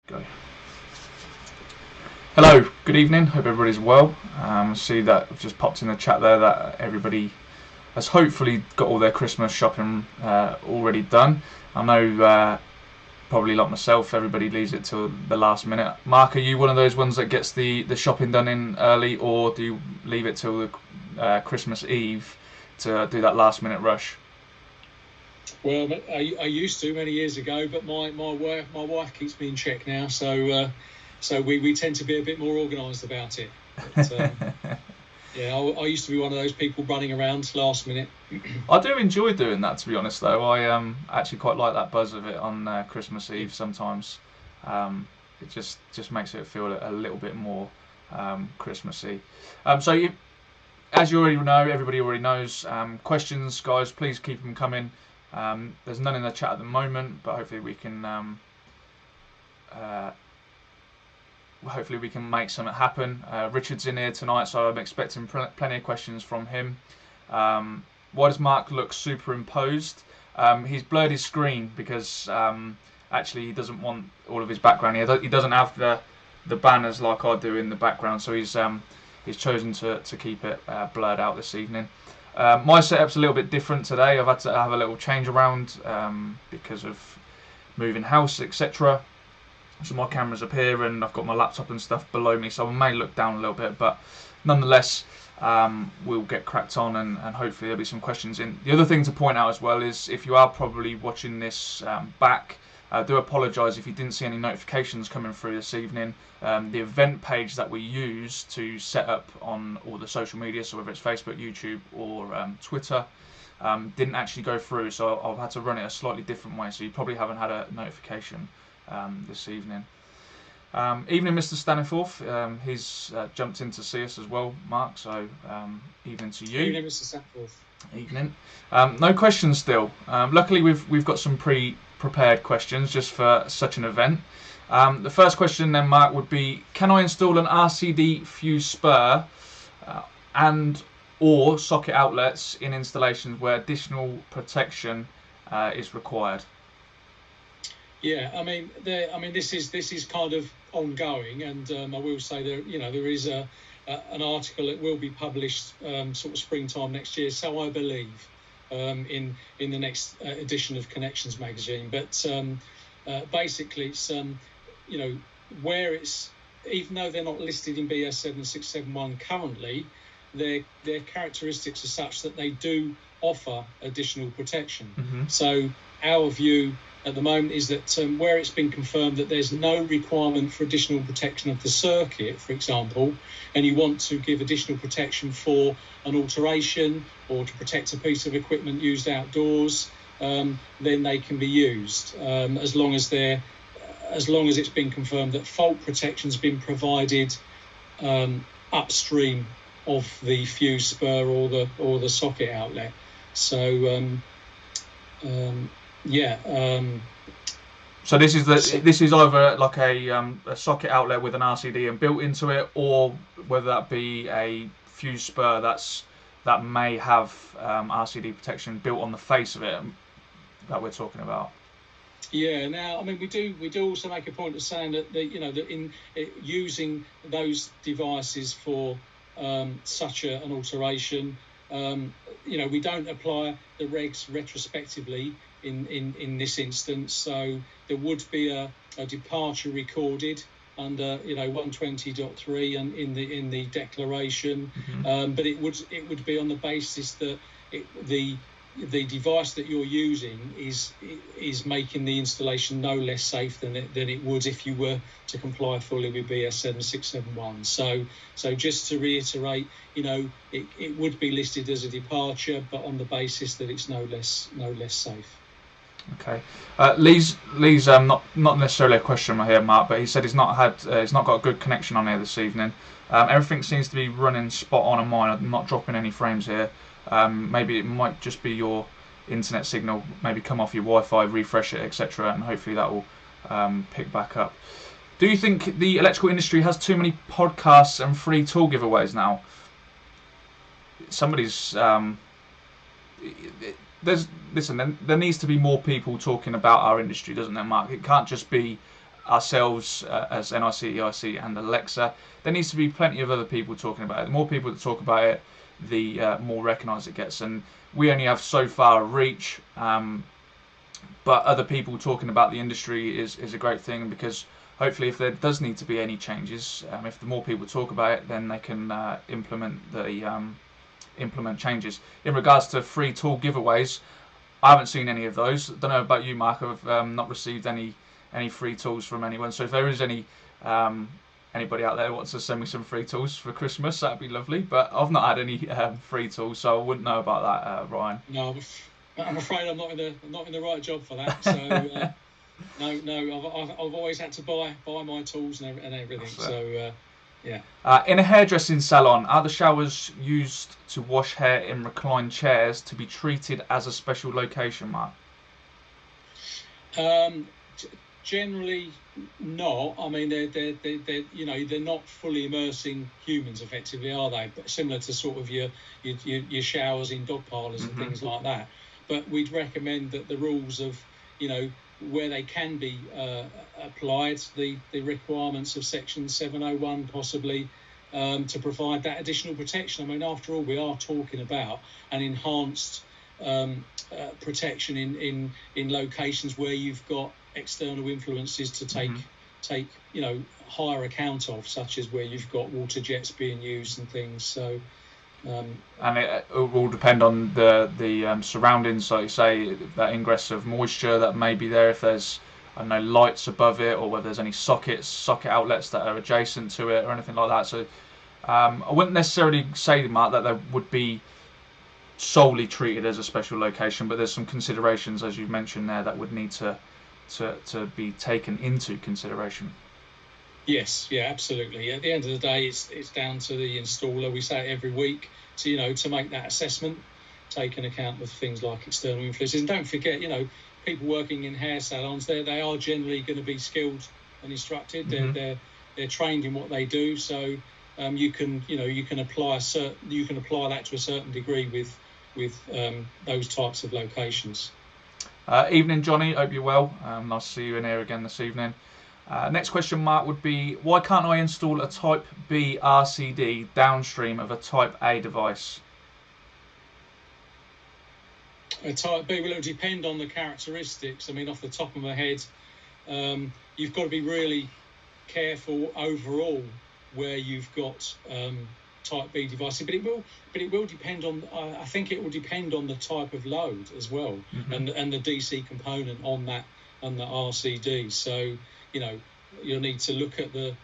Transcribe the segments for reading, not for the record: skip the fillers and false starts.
Go. Hello, good evening. Hope everybody's well. See that I've just popped in the chat there that everybody has hopefully got all their Christmas shopping already done. I know probably like myself, everybody leaves it till the last minute. Mark, are you one of those ones that gets the shopping done in early, or do you leave it till the Christmas Eve to do that last minute rush? Well, I used to many years ago, but my wife keeps me in check now, so we tend to be a bit more organised about it. But, yeah, I used to be one of those people running around last minute. I do enjoy doing that, to be honest. Though I actually quite like that buzz of it on Christmas Eve. Sometimes it just makes it feel a little bit more Christmassy. So as you already know, everybody already knows. Questions, guys, please keep them coming. There's none in the chat at the moment, but hopefully we can make something happen. Richard's in here tonight, so I'm expecting plenty of questions from him. Why does Mark look superimposed? He's blurred his screen because actually he doesn't want all of his background here. He doesn't have the banners like I do in the background, so he's chosen to keep it blurred out this evening. My setup's a little bit different today. I've had to have a little change around because of moving house, etc. So my camera's up here and I've got my laptop and stuff below me, so I may look down a little bit, but nonetheless we'll get cracked on and hopefully there'll be some questions in. The other thing to point out as well is if you are probably watching this back, I do apologise if you didn't see any notifications coming through this evening. The event page that we use to set up on all the social media, so whether it's Facebook, YouTube or Twitter, didn't actually go through, so I've had to run it a slightly different way, so you probably haven't had a notification this evening. Evening, Mr. Staniforth. He's jumped in to see us as well, Mark, so evening to you. Evening, Mr. Staniforth. Evening. No questions still. Luckily we've got some prepared questions just for such an event. The first question then, Mark, would be, can I install an RCD fuse spur and or socket outlets in installations where additional protection is required? Yeah, I mean, this is kind of ongoing, and I will say there is an article that will be published sort of springtime next year, so I believe, in the next edition of Connections magazine. But basically, it's where it's, even though they're not listed in BS 7671 currently, their characteristics are such that they do offer additional protection. Mm-hmm. So our view at the moment is that where it's been confirmed that there's no requirement for additional protection of the circuit, for example, and you want to give additional protection for an alteration or to protect a piece of equipment used outdoors, then they can be used as long as it's been confirmed that fault protection's been provided upstream of the fuse spur or the socket outlet. So so this is either like a socket outlet with an RCD and built into it, or whether that be a fuse spur that may have RCD protection built on the face of it that we're talking about. Yeah. Now, I mean, we do also make a point of saying that that in using those devices for such an alteration, we don't apply the regs retrospectively in this instance, so there would be a departure recorded under 120.3 and in the declaration. Mm-hmm. But it would be on the basis that the device that you're using is making the installation no less safe than it would if you were to comply fully with BS 7671. So just to reiterate, it would be listed as a departure, but on the basis that it's no less safe. Okay. Lee's not necessarily a question here, Mark, but he said he's not got a good connection on here this evening. Everything seems to be running spot on mine. I'm not dropping any frames here. Maybe it might just be your internet signal. Maybe come off your Wi-Fi, refresh it, etc., and hopefully that will pick back up. Do you think the electrical industry has too many podcasts and free tool giveaways now? There needs to be more people talking about our industry, doesn't there, Mark? It can't just be ourselves as NIC, EIC and Alexa, there needs to be plenty of other people talking about it. The more people that talk about it, the more recognised it gets. And we only have so far reach, but other people talking about the industry is a great thing, because hopefully if there does need to be any changes, if the more people talk about it, then they can implement changes. In regards to free tool giveaways, I haven't seen any of those. Don't know about you, Mark. I've not received any free tools from anyone. So if there is anybody out there who wants to send me some free tools for Christmas, that'd be lovely. But I've not had any free tools, so I wouldn't know about that, Ryan. No, I'm afraid I'm not in the right job for that. So no, I've always had to buy my tools and everything. So yeah. In a hairdressing salon, are the showers used to wash hair in reclined chairs to be treated as a special location, Mark? Generally not. I mean, they're not fully immersing humans effectively, are they? But similar to sort of your showers in dog parlours and things like that. But we'd recommend that the rules of, where they can be applied, the requirements of Section 701 possibly, to provide that additional protection. I mean, after all, we are talking about an enhanced protection in locations where you've got external influences to take higher account of, such as where you've got water jets being used and things. So and it will depend on the surroundings, like you say, that ingress of moisture that may be there, if there's, I don't know, lights above it, or whether there's any socket outlets that are adjacent to it or anything like that. So I wouldn't necessarily say, Mark, that they would be solely treated as a special location, but there's some considerations, as you've mentioned there, that would need to be taken into consideration. Yes, yeah, absolutely. At the end of the day, it's down to the installer. We say it every week to make that assessment, take an account of things like external influences. And don't forget, people working in hair salons, they are generally going to be skilled and instructed. They're trained in what they do. So you can apply that to a certain degree with those types of locations. Evening, Johnny. Hope you're well. Nice to see you in here again this evening. Next question, Mark, would be, why can't I install a Type B RCD downstream of a Type A device? A Type B, well, it will depend on the characteristics. I mean, off the top of my head, you've got to be really careful overall where you've got Type B devices, but it will depend on. I think it will depend on the type of load as well, and the DC component on the RCD. So you'll need to look at the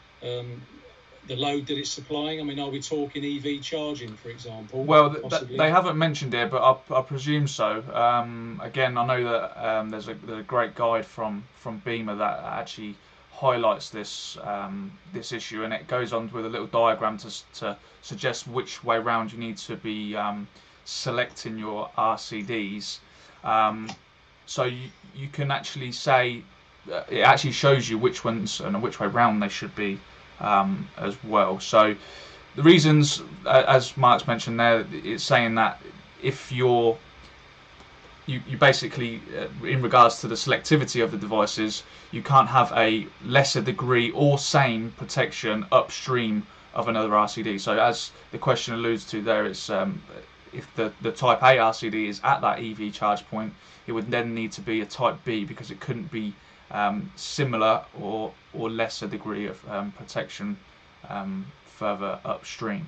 load that it's supplying. I mean, are we talking EV charging, for example? Well, they haven't mentioned it, but I presume so. Again, I know that there's a great guide from Beamer that actually highlights this issue, and it goes on with a little diagram to suggest which way round you need to be selecting your RCDs. So you can actually say, it actually shows you which ones and which way round they should be as well. So the reasons, as Mark's mentioned there, it's saying that if you basically, in regards to the selectivity of the devices, you can't have a lesser degree or same protection upstream of another RCD. So as the question alludes to there, it's if the Type A RCD is at that EV charge point, it would then need to be a Type B, because it couldn't be similar or lesser degree of protection further upstream.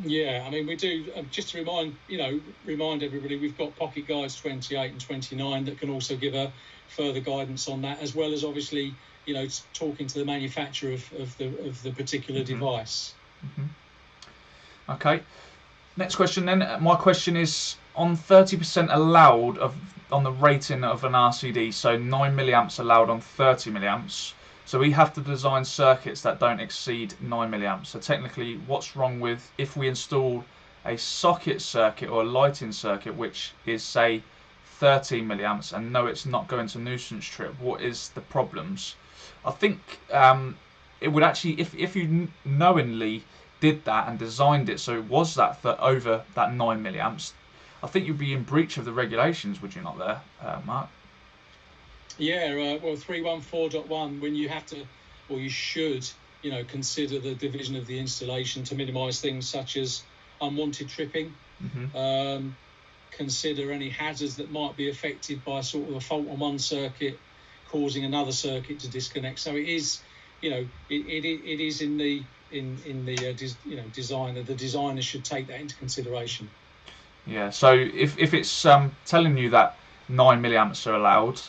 Yeah, I mean, we do, just to remind everybody, we've got pocket guides 28 and 29 that can also give a further guidance on that, as well as obviously, talking to the manufacturer of the particular device. Okay, next question then. My question is on 30% allowed on the rating of an RCD, so 9 milliamps allowed on 30 milliamps. So we have to design circuits that don't exceed 9 milliamps. So technically, what's wrong with if we install a socket circuit or a lighting circuit which is, say, 13 milliamps, and no, it's not going to nuisance trip? What is the problems? I think it would actually, if you knowingly did that and designed it so it was that for over that 9 milliamps, I think you'd be in breach of the regulations, would you not there, Mark? Yeah, well, 314.1, when you have to, or you should, consider the division of the installation to minimise things such as unwanted tripping. Consider any hazards that might be affected by sort of a fault on one circuit causing another circuit to disconnect. So it is, it is in the design. The designer should take that into consideration. Yeah. So if it's telling you that 9 milliamps are allowed,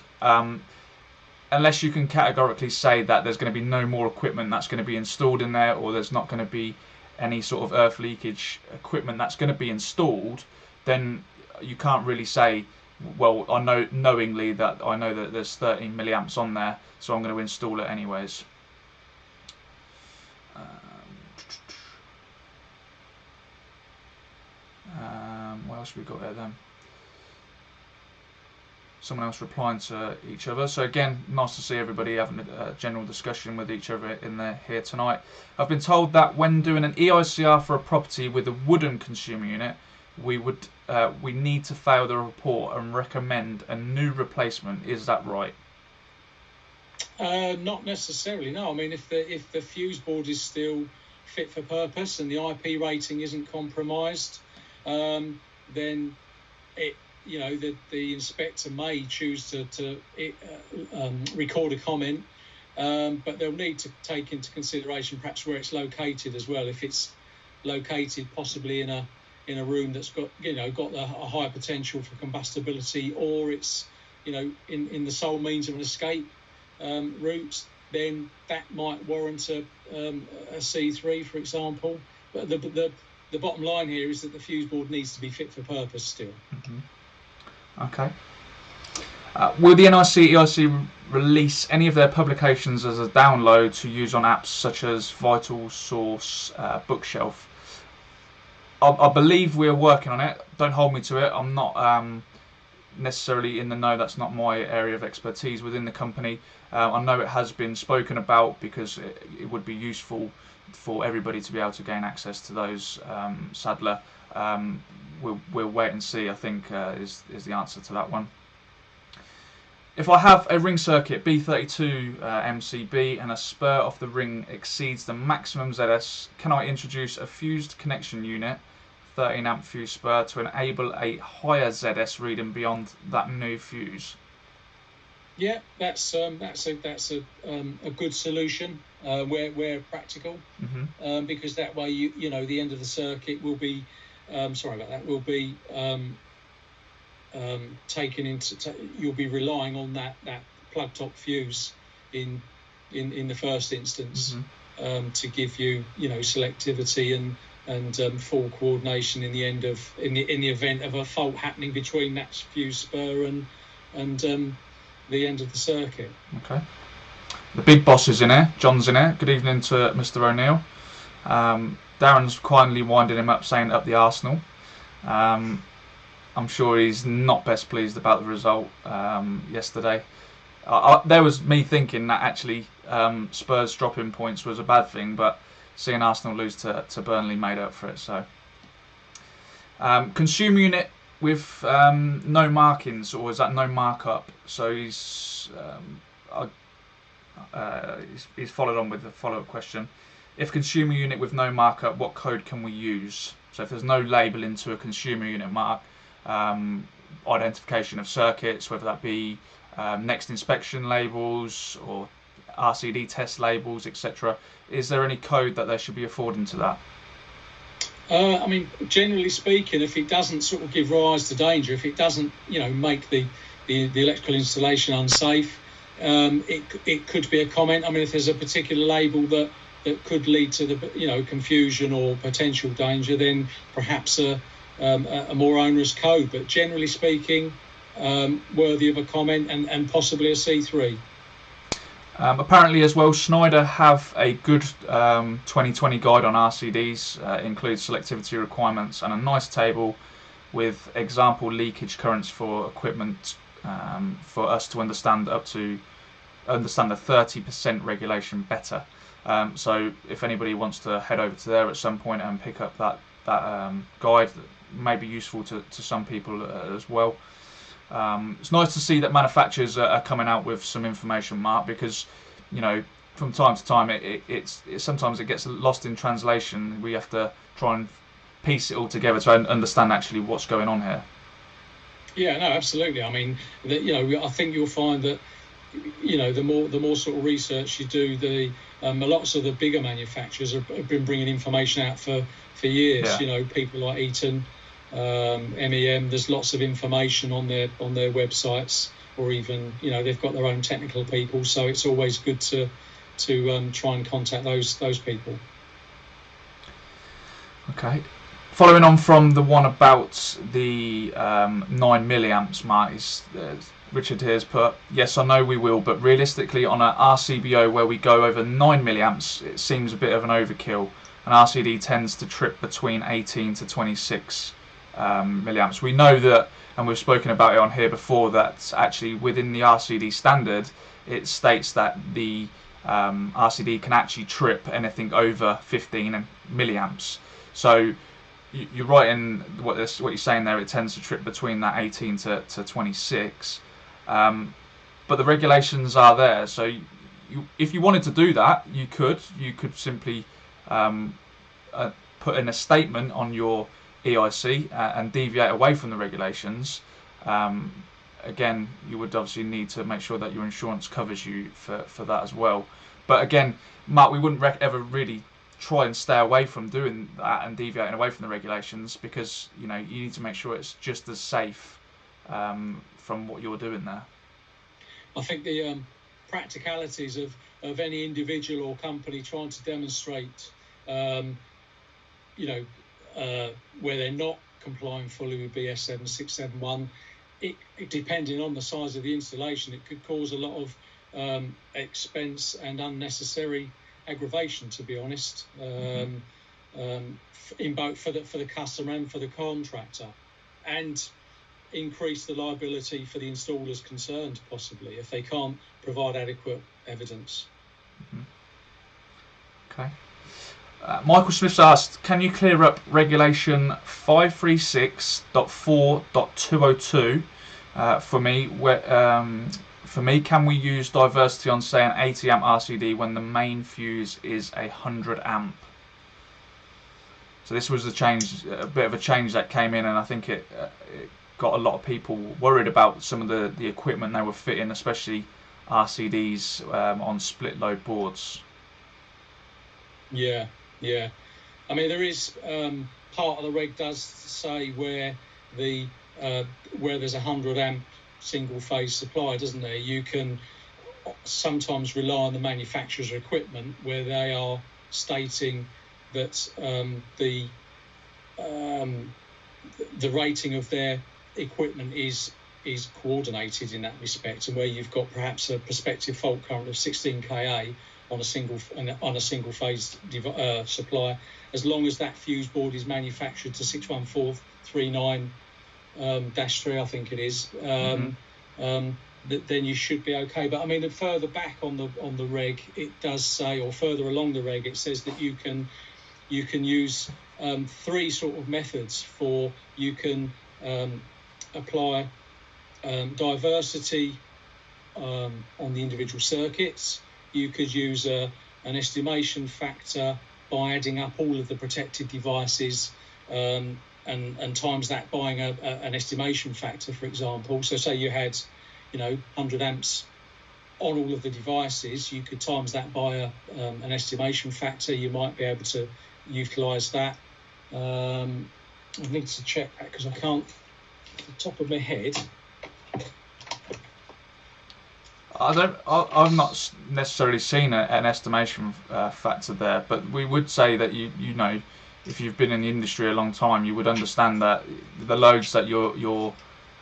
unless you can categorically say that there's going to be no more equipment that's going to be installed in there, or there's not going to be any sort of earth leakage equipment that's going to be installed, then you can't really say, well, I know knowingly that I know that there's 13 milliamps on there, so I'm going to install it anyways. What else have we got there then? Someone else replying to each other. So again, nice to see everybody having a general discussion with each other in there here tonight. I've been told that when doing an EICR for a property with a wooden consumer unit, we need to fail the report and recommend a new replacement. Is that right? Not necessarily. No. I mean, if the fuse board is still fit for purpose and the IP rating isn't compromised, then it. The inspector may choose to record a comment, but they'll need to take into consideration perhaps where it's located as well. If it's located possibly in a room that's got a high potential for combustibility, or it's in the sole means of an escape route, then that might warrant a C3, for example. But the bottom line here is that the fuse board needs to be fit for purpose still. Okay. Will the NIC EIC release any of their publications as a download to use on apps such as Vital Source, Bookshelf? I believe we're working on it. Don't hold me to it. I'm not necessarily in the know. That's not my area of expertise within the company. I know it has been spoken about because it would be useful for everybody to be able to gain access to those. Sadler. We'll wait and see, I think, is the answer to that one. If I have a ring circuit B32 MCB and a spur off the ring exceeds the maximum ZS, can I introduce a fused connection unit, 13 amp fuse spur, to enable a higher ZS reading beyond that new fuse? Yeah, that's a good solution where practical, because that way the end of the circuit will be will be taken into. You'll be relying on that plug top fuse in the first instance to give you selectivity and full coordination in the event of a fault happening between that fuse spur and the end of the circuit. Okay. The big boss is in here. John's in here. Good evening to Mr. O'Neill. Darren's kindly winding him up, saying up the Arsenal. I'm sure he's not best pleased about the result yesterday. There was me thinking that actually Spurs dropping points was a bad thing, but seeing Arsenal lose to Burnley made up for it. So, consumer unit with no markings, or is that no markup? So he's followed on with the follow-up question. If consumer unit with no markup, what code can we use? So if there's no labelling to a consumer unit mark, identification of circuits, whether that be next inspection labels or RCD test labels, etc. Is there any code that they should be affording to that? I mean, generally speaking, if it doesn't sort of give rise to danger, if it doesn't, make the electrical installation unsafe, it could be a comment. I mean, if there's a particular label that could lead to the confusion or potential danger, then perhaps a more onerous code. But generally speaking, worthy of a comment and possibly a C3. Apparently as well, Schneider have a good 2020 guide on RCDs, includes selectivity requirements and a nice table with example leakage currents for equipment for us to understand the 30% regulation better. So if anybody wants to head over to there at some point and pick up that guide, that may be useful to some people as well. It's nice to see that manufacturers are coming out with some information, Mark, because from time to time it sometimes it gets lost in translation. We have to try and piece it all together to understand actually what's going on here. Yeah, no, absolutely. I mean, I think you'll find that the more sort of research you do, lots of the bigger manufacturers have been bringing information out for years. Yeah. People like Eaton, MEM. There's lots of information on their websites, or even they've got their own technical people. So it's always good to try and contact those people. Okay. Following on from the one about the 9 milliamps, Mark, Richard here has put, yes, I know we will, but realistically on an RCBO where we go over 9 milliamps, it seems a bit of an overkill. An RCD tends to trip between 18 to 26 milliamps. We know that, and we've spoken about it on here before, that actually within the RCD standard, it states that the RCD can actually trip anything over 15 milliamps. So you're right in what you're saying there. It tends to trip between that 18 to 26, but the regulations are there. So if you wanted to do that, you could simply put in a statement on your EIC and deviate away from the regulations. Again, you would obviously need to make sure that your insurance covers you for that as well. But again, Mark, we wouldn't ever really try and stay away from doing that and deviating away from the regulations, because you need to make sure it's just as safe from what you're doing there. I think the practicalities of any individual or company trying to demonstrate where they're not complying fully with BS 7671, it depending on the size of the installation, it could cause a lot of expense and unnecessary aggravation, to be honest, in both for the customer and for the contractor, and increase the liability for the installers concerned, possibly, if they can't provide adequate evidence. Okay. Michael Smith's asked, can you clear up regulation 536.4.202 for me? For me, can we use diversity on, say, an 80 amp RCD when the main fuse is 100 amp? So this was a bit of a change that came in, and I think it got a lot of people worried about some of the equipment they were fitting, especially RCDs on split load boards. Yeah. I mean, there is part of the reg does say where there's 100 amp single phase supply, doesn't there? You can sometimes rely on the manufacturer's equipment where they are stating that the rating of their equipment is coordinated in that respect, and where you've got perhaps a prospective fault current of 16 kA on a single phase supply, as long as that fuse board is manufactured to 61439-3, I think it is, then you should be okay. But I mean, further back on the reg, it does say, or further along the reg, it says that you can use three sort of methods for, you can apply diversity on the individual circuits. You could use an estimation factor by adding up all of the protected devices and times that by an estimation factor, for example. So say you had 100 amps on all of the devices, you could times that by an estimation factor. You might be able to utilise that. I need to check that because I can't, off the top of my head. I've not necessarily seen an estimation factor there, but we would say that you know, if you've been in the industry a long time, you would understand that the loads that you're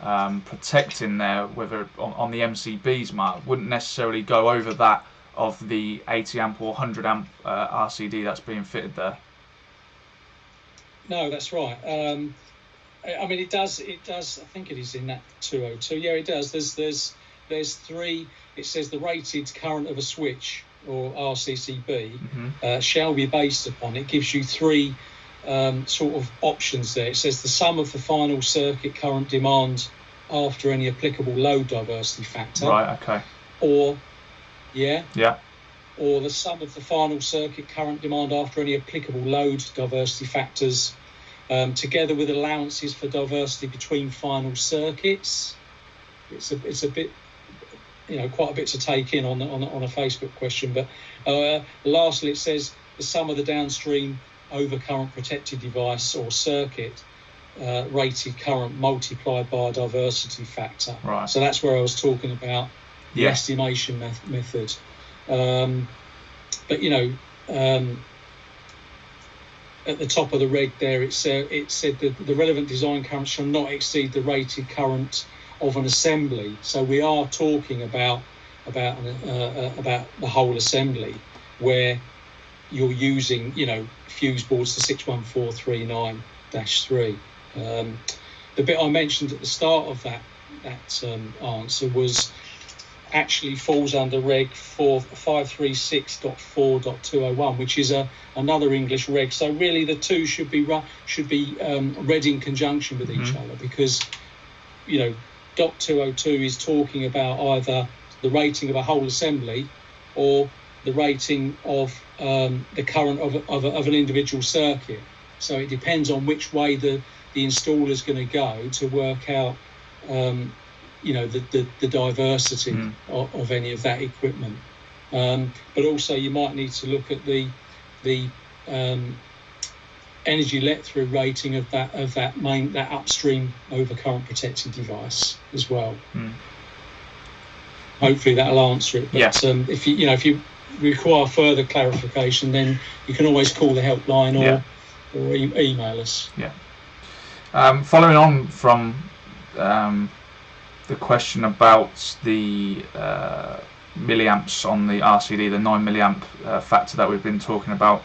protecting there, whether on the MCBs, Mark, wouldn't necessarily go over that of the 80 amp or 100 amp RCD that's being fitted there. No, that's right. I mean, it does. I think it is in that 202. Yeah, it does. There's three. It says the rated current of a switch, or RCCB, shall be based upon. It gives you three sort of options there. It says the sum of the final circuit current demand after any applicable load diversity factor. Right. Okay. Or or the sum of the final circuit current demand after any applicable load diversity factors, together with allowances for diversity between final circuits. It's a bit, quite a bit to take in on a Facebook question. But lastly, it says the sum of the downstream overcurrent protected device or circuit rated current multiplied by a diversity factor. Right. So that's where I was talking about the estimation method. But at the top of the reg there, it said that the relevant design current shall not exceed the rated current of an assembly. So we are talking about the whole assembly, where you're using fuse boards to 61439-3. The bit I mentioned at the start of that answer was actually falls under Reg 536.4.201, which is another English reg. So really, the two should be read in conjunction with each other, because Dot 202 is talking about either the rating of a whole assembly or the rating of the current of an individual circuit. So it depends on which way the installer is going to go to work out the diversity of any of that equipment. But also you might need to look at the energy let through rating of that upstream overcurrent protected device as well. Hopefully that'll answer it. But if you require further clarification, then you can always call the helpline or email us. Following on from the question about the milliamps on the RCD, the 9 milliamp factor that we've been talking about,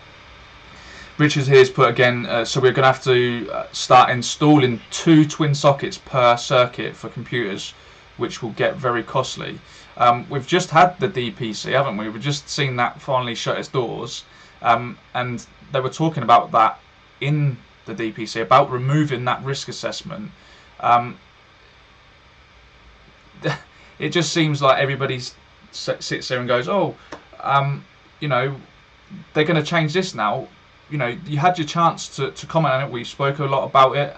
Richard here's put again, so we're going to have to start installing 2 twin sockets per circuit for computers, which will get very costly. We've just had the DPC, haven't we? We've just seen that finally shut its doors, and they were talking about that in the DPC, about removing that risk assessment. It just seems like everybody sits there and goes, they're going to change this now. You had your chance to comment on it. We spoke a lot about it.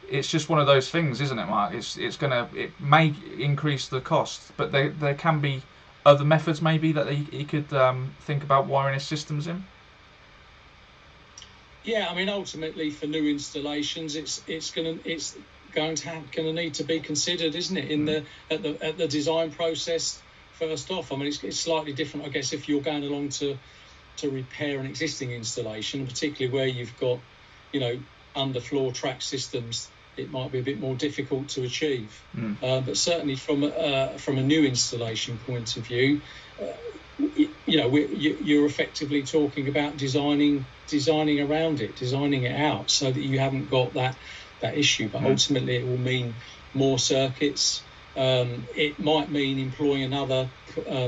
It's just one of those things, isn't it, Mark? It may increase the cost, but there can be other methods maybe that he could think about wiring his systems in. Yeah, I mean, ultimately for new installations, it's going to need to be considered, isn't it, at the design process first off. I mean, it's slightly different, I guess, if you're going along to repair an existing installation, particularly where you've got underfloor track systems. It might be a bit more difficult to achieve, but certainly from a new installation point of view, you're effectively talking about designing around it, designing it out so that you haven't got that issue. But ultimately, it will mean more circuits. It might mean employing another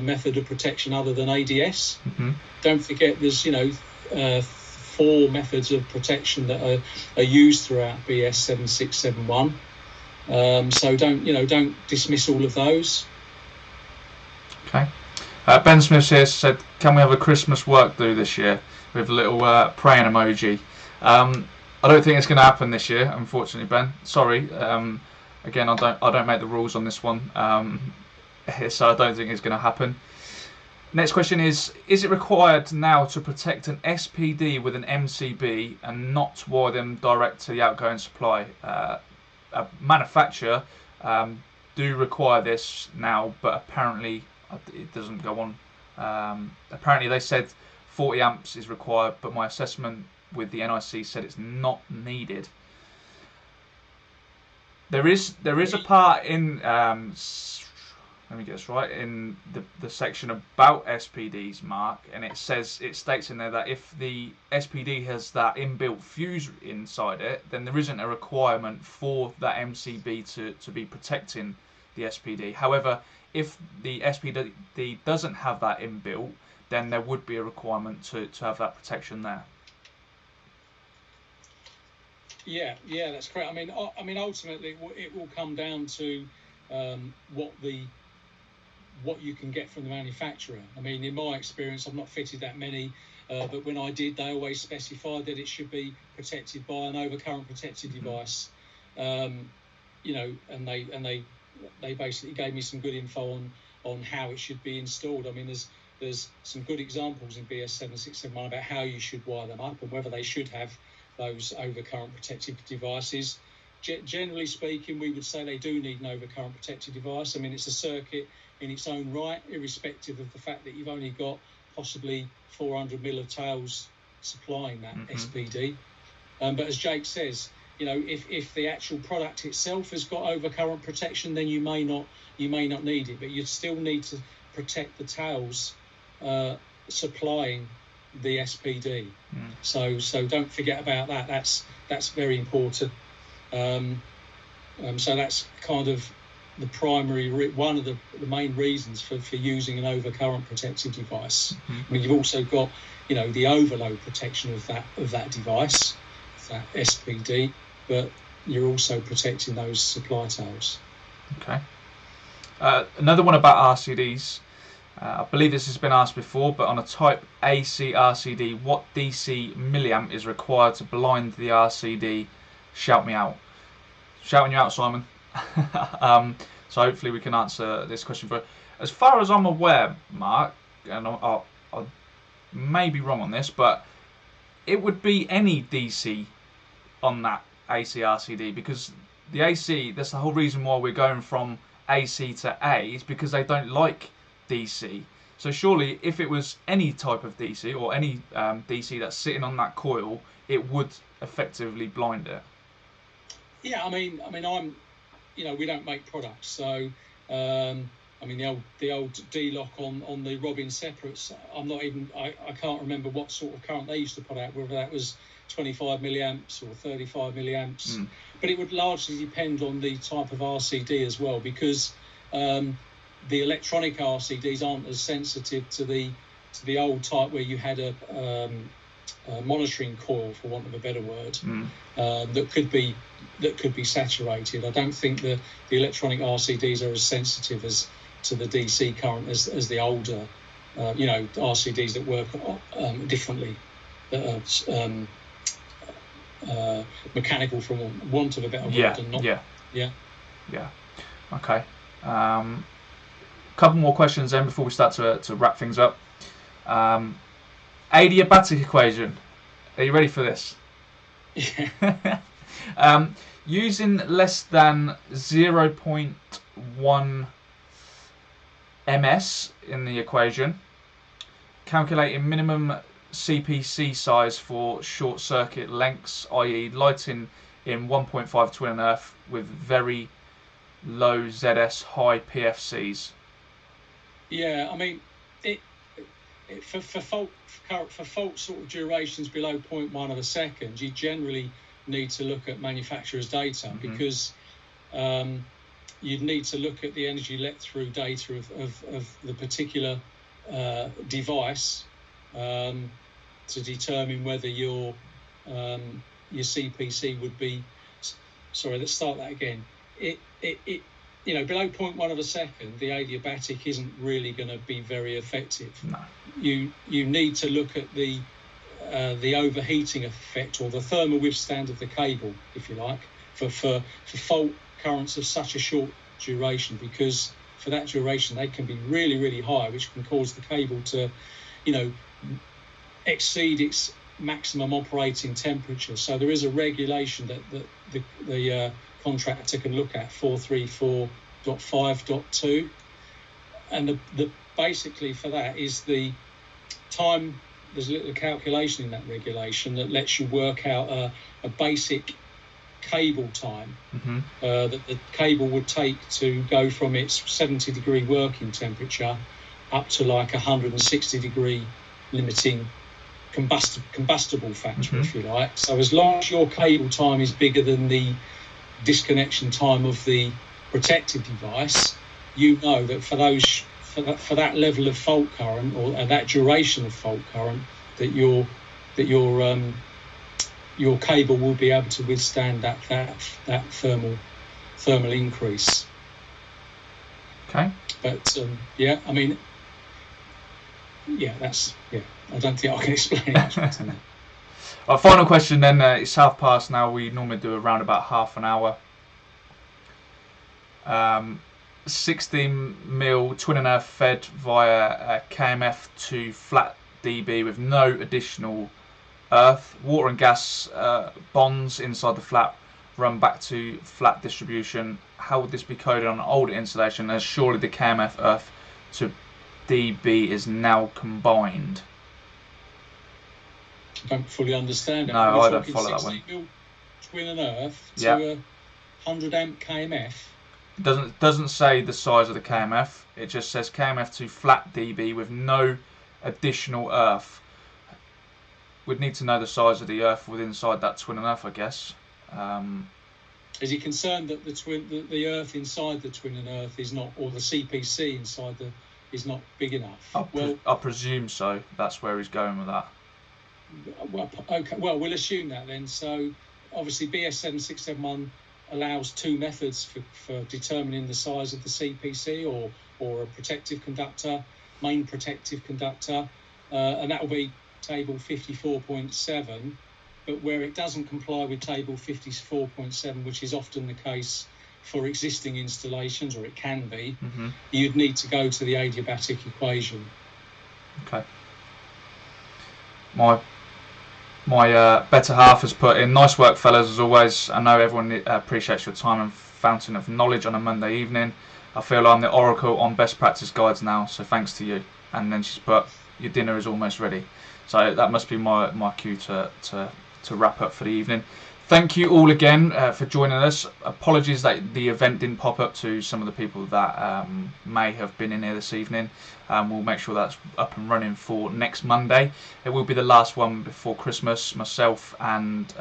method of protection other than ADS. Don't forget, there's 4 methods of protection that are used throughout BS 7671. So don't dismiss all of those. Okay. Ben Smith here said, "Can we have a Christmas work do this year?" with a little praying emoji. I don't think it's going to happen this year, unfortunately, Ben. Sorry. Again, I don't make the rules on this one, so I don't think it's going to happen. Next question is it required now to protect an SPD with an MCB and not wire them direct to the outgoing supply? A manufacturer do require this now, but apparently it doesn't go on. Apparently they said 40 amps is required, but my assessment with the NIC said it's not needed. There is a part in let me get this right, in the section about SPDs, Mark, and it states in there that if the SPD has that inbuilt fuse inside it, then there isn't a requirement for that MCB to be protecting the SPD. However, if the SPD doesn't have that inbuilt, then there would be a requirement to have that protection there. Yeah, that's correct. I mean, ultimately, it will come down to what you can get from the manufacturer. I mean, in my experience, I've not fitted that many, but when I did, they always specified that it should be protected by an overcurrent protected device. You know, and they basically gave me some good info on how it should be installed. I mean, there's some good examples in BS 7671 about how you should wire them up and whether they should have those overcurrent protected devices. Generally speaking, we would say they do need an overcurrent protected device. I mean, it's a circuit in its own right, irrespective of the fact that you've only got possibly 400 mil of tails supplying that SPD. But as Jake says, you know, if the actual product itself has got overcurrent protection, then you may not need it, but you still need to protect the tails supplying the SPD. So don't forget about that. That's very important. So that's kind of the primary one of the main reasons for using an overcurrent protective device. I mean, you've also got, you know, the overload protection of that device, that SPD, but you're also protecting those supply tails. Okay. Another one about RCDs. I believe this has been asked before, but on a type AC RCD, what DC milliamp is required to blind the RCD? Shout me out. Shouting you out, Simon. So hopefully we can answer this question. For as far as I'm aware, Mark, and I may be wrong on this, but it would be any DC on that AC RCD, because the AC, that's the whole reason why we're going from AC to A, is because they don't like DC. So surely if it was any type of DC or any DC that's sitting on that coil, it would effectively blind it. Yeah, I mean, I'm, you know, we don't make products, so I mean the old D-lock on the Robin separates. I can't remember what sort of current they used to put out, whether that was 25 milliamps or 35 milliamps, but it would largely depend on the type of RCD as well, because the electronic RCDs aren't as sensitive to the old type where you had a monitoring coil, for want of a better word, that could be saturated. I don't think the electronic RCDs are as sensitive to the DC current as the older, you know, RCDs that work differently, that are mechanical, from want of a better word, and not. Yeah. Okay. Couple more questions then before we start to wrap things up. Adiabatic equation. Are you ready for this? Yeah. Using less than 0.1 ms in the equation, calculating minimum CPC size for short circuit lengths, i.e. lighting in 1.5 twin earth with very low ZS, high PFCs. Yeah, I mean, for fault sort of durations below 0.1 of a second, you generally need to look at manufacturer's data, because you'd need to look at the energy let through data of the particular device to determine whether your CPC would be. Sorry, let's start that again. You know, below 0.1 of a second, the adiabatic isn't really going to be very effective. No. You need to look at the overheating effect, or the thermal withstand of the cable, if you like, for fault currents of such a short duration, because for that duration they can be really, really high, which can cause the cable to, you know, exceed its maximum operating temperature. So there is a regulation that the contractor can look at, 434.5.2, and the basically for that is the time. There's a little calculation in that regulation that lets you work out a basic cable time that the cable would take to go from its 70 degree working temperature up to like 160 degree limiting combustible factor, if you like. So as long as your cable time is bigger than the disconnection time of the protected device, you know that for that level of fault current, or that duration of fault current, that your your cable will be able to withstand that thermal increase. Okay. But yeah, I mean, yeah, I don't think I can explain it. Our final question then is South Pass. Now we normally do around about half an hour. 16 mil twin and earth fed via KMF to flat DB with no additional earth. Water and gas bonds inside the flat run back to flat distribution. How would this be coded on an older installation, as surely the KMF earth to DB is now combined? I don't fully understand it. No, I don't follow that one. Twin and earth to a 100 amp KMF. It doesn't say the size of the KMF. It just says KMF to flat DB with no additional earth. We'd need to know the size of the earth within inside that twin and earth, I guess. Is he concerned that the earth inside the twin and earth is not, or the CPC inside is not big enough? I presume so. That's where he's going with that. Well, okay. Well, we'll assume that then. So, obviously, BS 7671 allows two methods for determining the size of the CPC or a protective conductor, main protective conductor, and that will be table 54.7. But where it doesn't comply with table 54.7, which is often the case for existing installations, or it can be, you'd need to go to the adiabatic equation. Okay. My better half has put in, nice work fellas as always. I know everyone appreciates your time and fountain of knowledge on a Monday evening. I feel I'm the oracle on best practice guides now, so thanks to you. And then she's put, your dinner is almost ready. So that must be my cue to wrap up for the evening. Thank you all again for joining us. Apologies that the event didn't pop up to some of the people that may have been in here this evening. We'll make sure that's up and running for next Monday. It will be the last one before Christmas. Myself and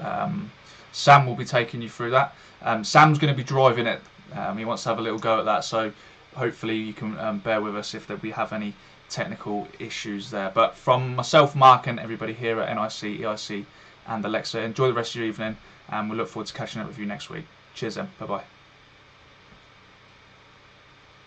Sam will be taking you through that. Sam's going to be driving it. He wants to have a little go at that, so hopefully you can bear with us if we have any technical issues there. But from myself, Mark, and everybody here at NIC, EIC and Alexa, enjoy the rest of your evening, and we'll look forward to catching up with you next week. Cheers then. Bye bye.